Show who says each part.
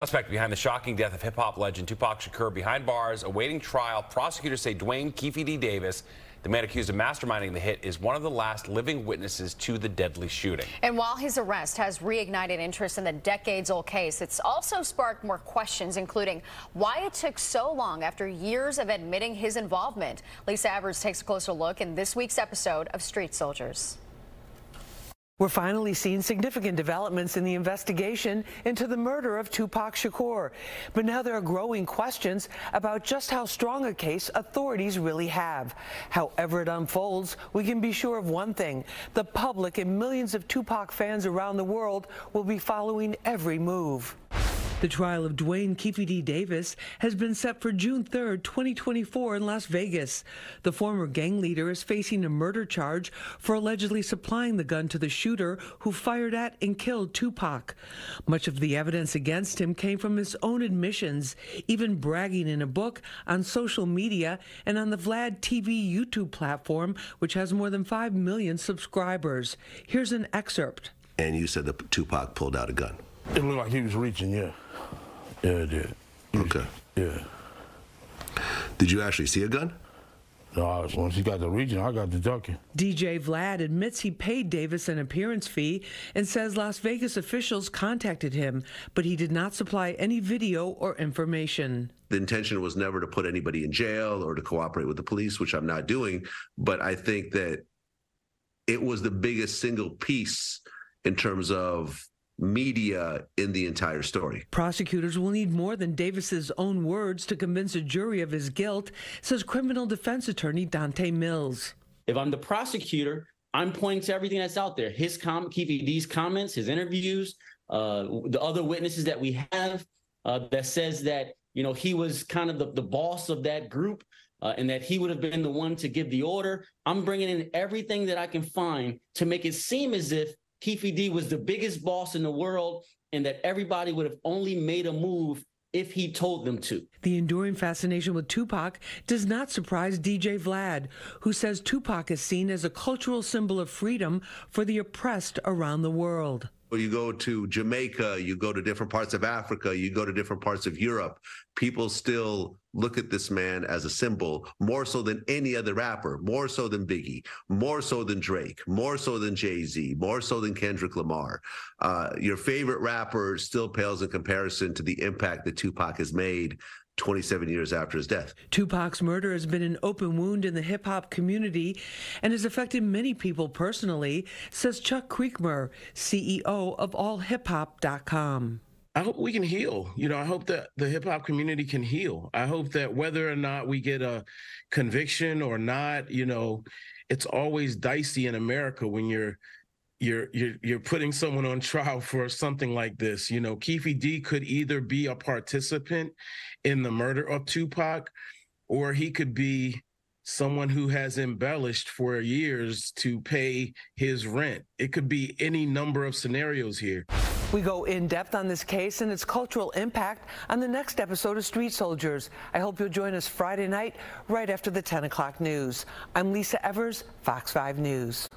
Speaker 1: Suspect behind the shocking death of hip-hop legend Tupac Shakur behind bars, awaiting trial. Prosecutors say Duane Keffe D Davis, the man accused of masterminding the hit, is one of the last living witnesses to the deadly shooting.
Speaker 2: And while his arrest has reignited interest in the decades-old case, it's also sparked more questions, including why it took so long after years of admitting his involvement. Lisa Evers takes a closer look in this week's episode of Street Soldiers.
Speaker 3: We're finally seeing significant developments in the investigation into the murder of Tupac Shakur. But now there are growing questions about just how strong a case authorities really have. However it unfolds, we can be sure of one thing: the public and millions of Tupac fans around the world will be following every move. The trial of Duane Keffe D Davis has been set for June 3rd, 2024 in Las Vegas. The former gang leader is facing a murder charge for allegedly supplying the gun to the shooter who fired at and killed Tupac. Much of the evidence against him came from his own admissions, even bragging in a book, on social media, and on the Vlad TV YouTube platform, which has more than 5 million subscribers. Here's an excerpt.
Speaker 4: And you said that Tupac pulled out a gun.
Speaker 5: It looked like he was reaching, yeah. Yeah, it did.
Speaker 4: Okay.
Speaker 5: Yeah.
Speaker 4: Did you actually see a gun?
Speaker 5: No, once he got the reaching, I got the ducking.
Speaker 3: DJ Vlad admits he paid Davis an appearance fee and says Las Vegas officials contacted him, but he did not supply any video or information.
Speaker 4: The intention was never to put anybody in jail or to cooperate with the police, which I'm not doing, but I think that it was the biggest single piece in terms of media in the entire story.
Speaker 3: Prosecutors will need more than Davis's own words to convince a jury of his guilt, says criminal defense attorney Dante Mills.
Speaker 6: If I'm the prosecutor, I'm pointing to everything that's out there. Keffe D's comments, his interviews, the other witnesses that we have that says that, you know, he was kind of the boss of that group and that he would have been the one to give the order. I'm bringing in everything that I can find to make it seem as if Keffe D was the biggest boss in the world and that everybody would have only made a move if he told them to.
Speaker 3: The enduring fascination with Tupac does not surprise DJ Vlad, who says Tupac is seen as a cultural symbol of freedom for the oppressed around the world.
Speaker 4: You go to Jamaica, you go to different parts of Africa, you go to different parts of Europe, people still look at this man as a symbol, more so than any other rapper, more so than Biggie, more so than Drake, more so than Jay-Z, more so than Kendrick Lamar. Your favorite rapper still pales in comparison to the impact that Tupac has made 27 years after his death.
Speaker 3: Tupac's murder has been an open wound in the hip-hop community and has affected many people personally, says Chuck Creekmer, CEO of allhiphop.com.
Speaker 7: I hope we can heal. You know, I hope that the hip-hop community can heal. I hope that whether or not we get a conviction or not, you know, it's always dicey in America when you're putting someone on trial for something like this. You know, Keffe D could either be a participant in the murder of Tupac, or he could be someone who has embellished for years to pay his rent. It could be any number of scenarios here.
Speaker 3: We go in depth on this case and its cultural impact on the next episode of Street Soldiers. I hope you'll join us Friday night right after the 10 o'clock news. I'm Lisa Evers, Fox 5 News.